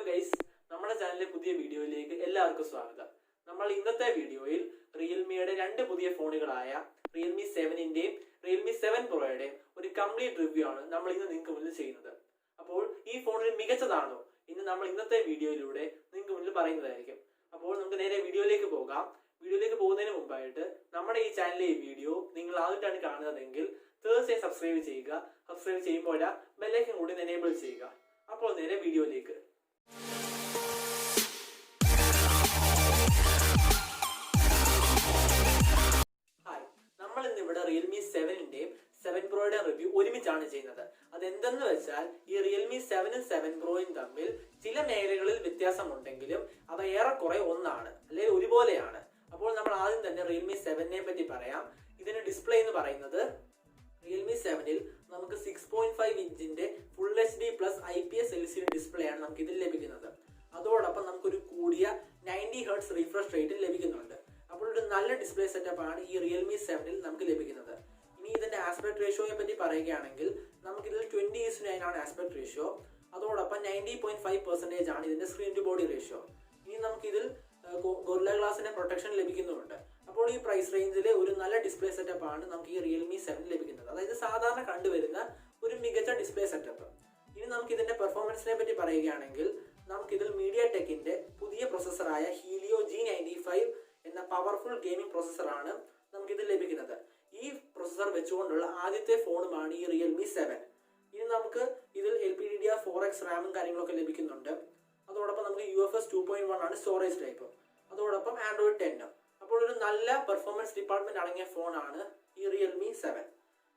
Guys, നമ്മുടെ ചാനലിലെ പുതിയ വീഡിയോയിലേക്ക് എല്ലാവർക്കും സ്വാഗതം. നമ്മൾ ഇന്നത്തെ വീഡിയോയിൽ റിയൽമിയുടെ രണ്ട് പുതിയ ഫോണുകളായ റിയൽമി 7ന്റെയും റിയൽമി 7 പ്രോയുടെയും ഒരു കംപ്ലീറ്റ് റിവ്യൂ ആണ് നമ്മൾ ഇന്ന് നിങ്ങൾക്ക് മുന്നിൽ ചെയ്യുന്നത്. അപ്പോൾ ഈ ഫോണിൽ മികച്ചതാണോ ഇന്ന് നമ്മൾ ഇന്നത്തെ വീഡിയോയിലൂടെ നിങ്ങൾക്ക് മുന്നിൽ പറയുന്നതായിരിക്കും. അപ്പോൾ നമുക്ക് നേരെ വീഡിയോയിലേക്ക് പോകാം. വീഡിയോയിലേക്ക് പോകുന്നതിന് മുമ്പായിട്ട് നമ്മുടെ ഈ ചാനലിലെ ഈ വീഡിയോ നിങ്ങൾ ആദ്യമായിട്ടാണ് കാണുന്നതെങ്കിൽ തീർച്ചയായും സബ്സ്ക്രൈബ് ചെയ്യുക. സബ്സ്ക്രൈബ് ചെയ്യുമ്പോൾ ബെല്ലൈക്കൺ കൂടി എനേബിൾ ചെയ്യുക. അപ്പോൾ നേരെ വീഡിയോയിലേക്ക്. ഹായ്, നമ്മൾ ഇന്ന് ഇവിടെ റിയൽമി 7ന്റെയും 7 പ്രോയുടെ റിവ്യൂ ഒരുമിച്ചാണ് ചെയ്യുന്നത്. അതെന്തെന്ന് വെച്ചാൽ ഈ റിയൽമി 7ഉം 7 പ്രോയും തമ്മിൽ ചില മേഖലകളിൽ വ്യത്യാസമുണ്ടെങ്കിലും അവ ഏറെക്കുറെ ഒന്നാണ്, അല്ലെങ്കിൽ ഒരുപോലെയാണ്. അപ്പോൾ നമ്മൾ ആദ്യം തന്നെ റിയൽമി 7നെ പറ്റി പറയാം. ഇതിന് ഡിസ്പ്ലേ എന്ന് പറയുന്നത് റിയൽമി 7ൽ നമുക്ക് 6.5 ഇഞ്ചിന്റെ full HD plus IPS LCD display ആണ് നമുക്ക് ഇതിൽ ലഭിക്കുന്നത്. അതോടൊപ്പം നമുക്കൊരു കൂടിയ 90 Hz റീഫ്രഷ് റേറ്റിൽ ലഭിക്കുന്നുണ്ട്. അപ്പോൾ ഒരു നല്ല ഡിസ്പ്ലേ സെറ്റപ്പ് ആണ് ഈ റിയൽമി 7ൽ നമുക്ക് ലഭിക്കുന്നത്. ഇനി ഇതിന്റെ ആസ്പെക്ട് റേഷ്യോയെ പറ്റി പറയുകയാണെങ്കിൽ നമുക്കിതിൽ 20:9 ആണ് ആസ്പെക്ട് റേഷ്യോ. അതോടൊപ്പം 90.5% ആണ് ഇതിന്റെ സ്ക്രീൻ ടു ബോഡി റേഷ്യോ. ഇനി നമുക്കിതിൽ ഗൊറില്ല ഗ്ലാസിന്റെ പ്രൊട്ടക്ഷൻ ലഭിക്കുന്നുണ്ട്. അപ്പോൾ ഈ പ്രൈസ് റേഞ്ചിലെ ഒരു നല്ല ഡിസ്പ്ലേ സെറ്റപ്പ് ആണ് നമുക്ക് ഈ റിയൽമി 7 ലഭിക്കുന്നത്. അതായത് സാധാരണ കണ്ടുവരുന്ന ഒരു മികച്ച ഡിസ്പ്ലേ സെറ്റപ്പ്. ഇനി നമുക്ക് ഇതിന്റെ പെർഫോമൻസിനെ പറ്റി പറയുകയാണെങ്കിൽ നമുക്കിതിൽ മീഡിയ ടെക്കിന്റെ പുതിയ പ്രൊസസ്സറായ ഹീലിയോ G95 എന്ന പവർഫുൾ ഗെയിമിംഗ് പ്രൊസസ്സറാണ് നമുക്കിതിൽ ലഭിക്കുന്നത്. ഈ പ്രൊസസ്സർ വെച്ചുകൊണ്ടുള്ള ആദ്യത്തെ ഫോണുമാണ് ഈ റിയൽമി 7. ഇനി നമുക്ക് ഇതിൽ LPDDR4X റാമും കാര്യങ്ങളൊക്കെ ലഭിക്കുന്നുണ്ട്. അതോടൊപ്പം നമുക്ക് UFS 2.1 ആണ് സ്റ്റോറേജ് ടൈപ്പ്. അതോടൊപ്പം Android 10. അപ്പോൾ ഒരു നല്ല പെർഫോമൻസ് ഡിപ്പാർട്ട്മെന്റ് അടങ്ങിയ ഫോണാണ് ഈ റിയൽമി 7.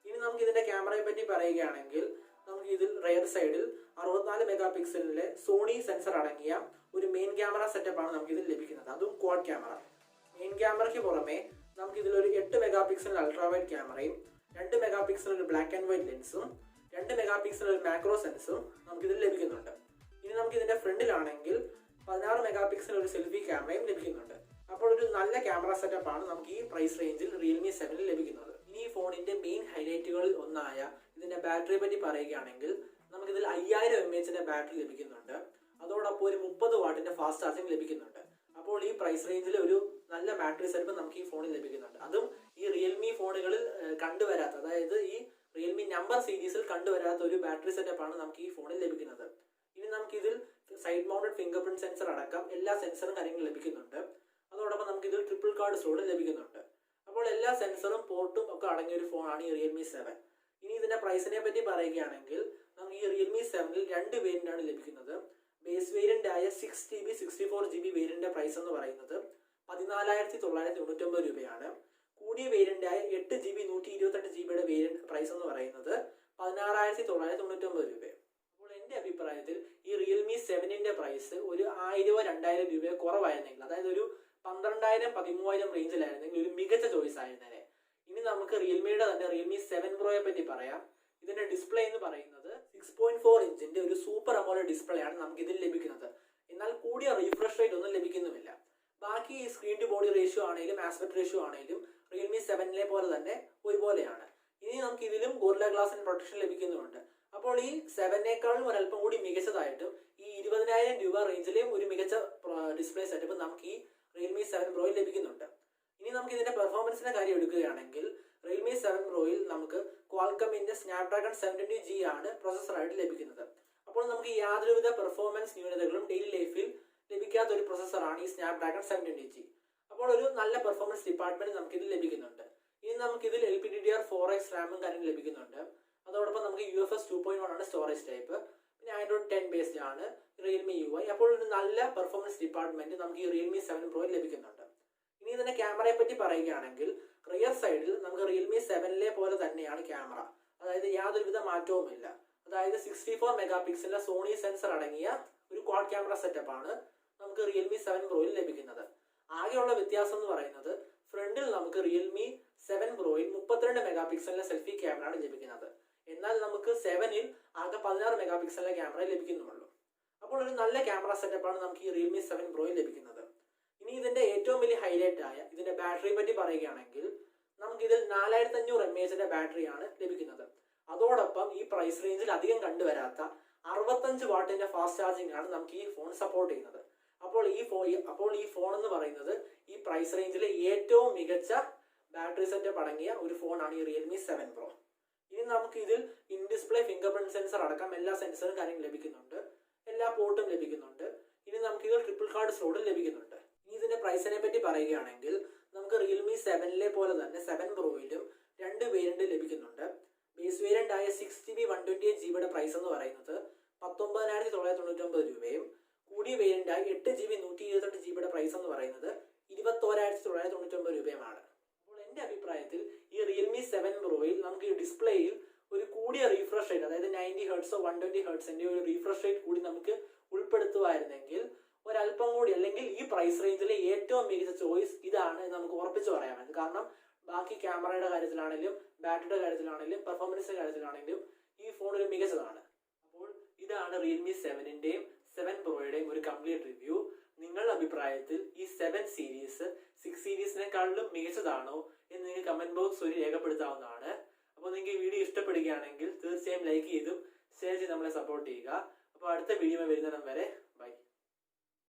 ഇനി നമുക്ക് ഇതിന്റെ ക്യാമറയെ പറ്റി പറയുകയാണെങ്കിൽ നമുക്ക് ഇതിൽ റെയർ സൈഡിൽ 64 മെഗാ പിക്സലിലെ സോണി സെൻസർ അടങ്ങിയ ഒരു മെയിൻ ക്യാമറ സെറ്റപ്പ് ആണ് നമുക്ക് ഇതിൽ ലഭിക്കുന്നത്. അതും ക്വാഡ് ക്യാമറ. മെയിൻ ക്യാമറയ്ക്ക് പുറമെ നമുക്ക് ഇതിൽ ഒരു 8 മെഗാ പിക്സൽ അൾട്രാ വൈഡ് ക്യാമറയും 2 മെഗാ പിക്സൽ ഒരു ബ്ലാക്ക് ആൻഡ് വൈറ്റ് ലെൻസും 2 മെഗാ പിക്സൽ ഒരു മാക്രോ സെൻസും നമുക്ക് ഇതിൽ ലഭിക്കുന്നുണ്ട്. ഇനി നമുക്ക് ഇതിന്റെ ഫ്രണ്ടിലാണെങ്കിൽ 16 മെഗാ പിക്സൽ ഒരു സെൽഫി ക്യാമറയും ലഭിക്കുന്നുണ്ട്. അപ്പോൾ ഒരു നല്ല ക്യാമറ സെറ്റപ്പ് ആണ് നമുക്ക് ഈ പ്രൈസ് റേഞ്ചിൽ റിയൽമി 7ൽ ലഭിക്കുന്നത്. ഇനി ഈ ഫോണിന്റെ മെയിൻ ഹൈലൈറ്റുകളിൽ ഒന്നായ ഇതിന്റെ ബാറ്ററിയെ പറ്റി പറയുകയാണെങ്കിൽ നമുക്കിതിൽ 5000 mAh ബാറ്ററി ലഭിക്കുന്നുണ്ട്. അതോടൊപ്പം ഒരു 30 വാട്ടിന്റെ ഫാസ്റ്റ് ചാർജിങ് ലഭിക്കുന്നുണ്ട്. അപ്പോൾ ഈ പ്രൈസ് റേഞ്ചിൽ ഒരു നല്ല ബാറ്ററി സെറ്റപ്പ് നമുക്ക് ഈ ഫോണിൽ ലഭിക്കുന്നുണ്ട്. അതും ഈ റിയൽമി ഫോണുകളിൽ കണ്ടുവരാത്ത, അതായത് ഈ റിയൽമി നമ്പർ സീരീസിൽ കണ്ടുവരാത്ത ഒരു ബാറ്ററി സെറ്റപ്പ് ആണ് നമുക്ക് ഈ ഫോണിൽ ലഭിക്കുന്നത്. ഇനി നമുക്കിതിൽ side mounted finger print sensor അടക്കം എല്ലാ സെൻസറും കാര്യങ്ങളും ലഭിക്കുന്നുണ്ട്. അതോടൊപ്പം നമുക്ക് ഇതിൽ ട്രിപ്പിൾ കാർഡ് സ്ലോട്ട് ലഭിക്കുന്നുണ്ട്. അപ്പോൾ എല്ലാ സെൻസറും പോർട്ടും ഒക്കെ അടങ്ങിയ ഒരു ഫോണാണ് ഈ റിയൽമി 7. ഇനി ഇതിന്റെ പ്രൈസിനെ പറ്റി പറയുകയാണെങ്കിൽ നമുക്ക് ഈ റിയൽമി 7ൽ രണ്ട് വേരിയന്റ് ആണ് ലഭിക്കുന്നത്. ബേസ് വേരിയന്റ് ആയ 6GB 64GB വേരിയന്റിന്റെ പ്രൈസ് എന്ന് പറയുന്നത് 14,999 രൂപയാണ്. കൂടിയ വേരിയന്റ് ആയ 8GB 128GB വേരിയന്റ് പ്രൈസ് എന്ന് പറയുന്നത് 16,999 രൂപ. അപ്പോൾ എന്റെ അഭിപ്രായത്തിൽ ഈ റിയൽമി 7ന്റെ പ്രൈസ് ഒരു 1000-2000 രൂപ കുറവായിരുന്നെങ്കിൽ, അതായത് ഒരു 12,000-13,000 റേഞ്ചിലായിരുന്നെങ്കിൽ ഒരു മികച്ച ചോയ്സ് ആയിരുന്നേ. ഇനി നമുക്ക് റിയൽമിയുടെ തന്നെ റിയൽമി 7 പ്രോയെ പറ്റി പറയാം. ഇതിന്റെ ഡിസ്പ്ലേ എന്ന് പറയുന്നത് 6.4 ഇഞ്ചിന്റെ ഒരു സൂപ്പർ അമോലെഡ് ഡിസ്പ്ലേ ആണ് നമുക്ക് ഇതിൽ ലഭിക്കുന്നത്. എന്നാൽ കൂടിയ റീഫ്രഷ് റേറ്റ് ഒന്നും ലഭിക്കുന്നുമില്ല. ബാക്കി ഈ സ്ക്രീൻ ടു ബോഡി റേഷ്യോ ആണെങ്കിലും ആസ്പെക്ട് റേഷ്യോ ആണെങ്കിലും റിയൽമി 7ലെ പോലെ തന്നെ ഒരുപോലെയാണ്. ഇനി നമുക്ക് ഇതിലും ഗൊറില്ല ഗ്ലാസിന്റെ പ്രൊട്ടക്ഷൻ ലഭിക്കുന്നുണ്ട്. അപ്പോൾ ഈ 7നേക്കാളും ഒരല്പം കൂടി മികച്ചതായിട്ടും ഈ 20,000 രൂപ റേഞ്ചിലെയും ഒരു മികച്ച ഡിസ്പ്ലേ സെറ്റപ്പ് നമുക്ക് ഈ റിയൽമി 7 പ്രോയിൽ ലഭിക്കുന്നുണ്ട്. ഇനി നമുക്ക് ഇതിന്റെ പെർഫോമൻസിന്റെ കാര്യം എടുക്കുകയാണെങ്കിൽ റിയൽമി 7 പ്രോയിൽ നമുക്ക് ക്വാൾകമ്മിന്റെ സ്നാപ്ഡ്രാഗൺ 720G ആണ് പ്രൊസസ്സറായിട്ട് ലഭിക്കുന്നത്. അപ്പോൾ നമുക്ക് യാതൊരുവിധ പെർഫോമൻസ് ന്യൂനതകളും ഡെയിലി ലൈഫിൽ ലഭിക്കാത്ത ഒരു പ്രൊസസ്സറാണ് ഈ സ്നാപ്ഡ്രാഗൺ 720G. അപ്പോൾ ഒരു നല്ല പെർഫോമൻസ് ഡിപ്പാർട്ട്മെന്റ് നമുക്ക് ഇതിൽ ലഭിക്കുന്നുണ്ട്. ഇനി നമുക്ക് ഇതിൽ LPDDR4X റാമും കാര്യം ലഭിക്കുന്നുണ്ട്. അതോടൊപ്പം നമുക്ക് UFS 2.1 ആണ് സ്റ്റോറേജ് ടൈപ്പ്. പിന്നെ Android 10 ബേസ്ഡ് ആണ് റിയൽമി UI. അപ്പോൾ ഒരു നല്ല പെർഫോമൻസ് ഡിപ്പാർട്ട്മെന്റ് നമുക്ക് ഈ റിയൽമി 7 പ്രോയിൽ ലഭിക്കുന്നുണ്ട്. ഇനി ഇതിന്റെ ക്യാമറയെ പറ്റി പറയുകയാണെങ്കിൽ റിയർ സൈഡിൽ നമുക്ക് റിയൽമി 7ലെ പോലെ തന്നെയാണ് ക്യാമറ, അതായത് യാതൊരുവിധ മാറ്റവുമില്ല. അതായത് 64 മെഗാ പിക്സലിന്റെ സോണി സെൻസർ അടങ്ങിയ ഒരു ക്വാഡ് ക്യാമറ സെറ്റപ്പ് ആണ് നമുക്ക് റിയൽമി 7 പ്രോയിൽ ലഭിക്കുന്നത്. ആകെയുള്ള വ്യത്യാസം എന്ന് പറയുന്നത് ഫ്രണ്ടിൽ നമുക്ക് റിയൽമി 7 പ്രോയിൽ 32 മെഗാ പിക്സലിന്റെ സെൽഫി ക്യാമറ ആണ് ലഭിക്കുന്നത്. എന്നാൽ നമുക്ക് 7ൽ ആകെ 16 മെഗാ പിക്സലിന്റെ ക്യാമറ ലഭിക്കുന്നുള്ളൂ. അപ്പോൾ ഒരു നല്ല ക്യാമറ സെറ്റപ്പ് ആണ് നമുക്ക് ഈ റിയൽമി 7 പ്രോയിൽ ലഭിക്കുന്നത്. ഇനി ഇതിന്റെ ഏറ്റവും വലിയ ഹൈലൈറ്റ് ആയ ഇതിന്റെ ബാറ്ററിയെ പറ്റി പറയുകയാണെങ്കിൽ നമുക്ക് ഇതിൽ 4500 mAh ബാറ്ററിയാണ് ലഭിക്കുന്നത്. അതോടൊപ്പം ഈ പ്രൈസ് റേഞ്ചിൽ അധികം കണ്ടുവരാത്ത 65 വാട്ടിന്റെ ഫാസ്റ്റ് ചാർജിംഗ് ആണ് നമുക്ക് ഈ ഫോൺ സപ്പോർട്ട് ചെയ്യുന്നത്. അപ്പോൾ ഈ ഫോൺ എന്ന് പറയുന്നത് ഈ പ്രൈസ് റേഞ്ചിലെ ഏറ്റവും മികച്ച ബാറ്ററി സെറ്റപ്പ് അടങ്ങിയ ഒരു ഫോണാണ് ഈ റിയൽമി 7 Pro. ഇനി നമുക്ക് ഇതിൽ in display finger print sensor അടക്കം എല്ലാ സെൻസറും കാര്യങ്ങളും ലഭിക്കുന്നുണ്ട്, എല്ലാ പോർട്ടും ലഭിക്കുന്നുണ്ട്. ഇനി നമുക്ക് ഇതിൽ ട്രിപ്പിൾ കാർഡ് സ്ലോട്ടും ലഭിക്കുന്നുണ്ട്. ഇനി ഇതിന്റെ പ്രൈസിനെ പറ്റി പറയുകയാണെങ്കിൽ നമുക്ക് റിയൽമി 7 പോലെ തന്നെ 7 Proയിലും 2 വേരിയന്റ് ലഭിക്കുന്നുണ്ട്. ബേസ് വേരിയന്റ് ആയ 6GB 128GB പ്രൈസ് എന്ന് പറയുന്നത് 19,999 രൂപയും കൂടിയ വേരിയന്റ് ആയി 8GB 128GB പ്രൈസ് എന്ന് പറയുന്നത് 21,999 രൂപയുമാണ്. അപ്പോൾ എന്റെ അഭിപ്രായത്തിൽ ഈ റിയൽമി 7 Proയിൽ നമുക്ക് ഈ ഡിസ്പ്ലേയിൽ ഒരു കൂടിയ റീഫ്രഷ് റേറ്റ്, അതായത് 90 Hz 120 Hz ഒരു റീഫ്രഷ് റേറ്റ് കൂടി നമുക്ക് ഉൾപ്പെടുത്തുമായിരുന്നെങ്കിൽ ഒരല്പം കൂടി, അല്ലെങ്കിൽ ഈ പ്രൈസ് റേഞ്ചിലെ ഏറ്റവും മികച്ച ചോയ്സ് ഇതാണ് നമുക്ക് ഉറപ്പിച്ചു പറയാൻ. കാരണം ബാക്കി ക്യാമറയുടെ കാര്യത്തിലാണെങ്കിലും ബാറ്ററിയുടെ കാര്യത്തിലാണെങ്കിലും പെർഫോമൻസിന്റെ കാര്യത്തിലാണെങ്കിലും ഈ ഫോൺ ഒരു മികച്ചതാണ്. അപ്പോൾ ഇതാണ് റിയൽമി 7ന്റെയും 7 Proയുടെയും ഒരു കംപ്ലീറ്റ് റിവ്യൂ. നിങ്ങളുടെ അഭിപ്രായത്തിൽ ഈ 7 സീരീസ് 6 സീരീസിനെക്കാളും മികച്ചതാണോ എന്ന് നിങ്ങൾക്ക് കമന്റ് ബോക്സ് വഴി രേഖപ്പെടുത്താവുന്നതാണ്. അപ്പോൾ നിങ്ങൾക്ക് ഈ വീഡിയോ ഇഷ്ടപ്പെടുകയാണെങ്കിൽ തീർച്ചയായും ലൈക്ക് ചെയ്തും ഷെയർ ചെയ്ത് നമ്മളെ സപ്പോർട്ട് ചെയ്യുക. അപ്പോൾ അടുത്ത വീഡിയോ വരുന്നിടം വരെ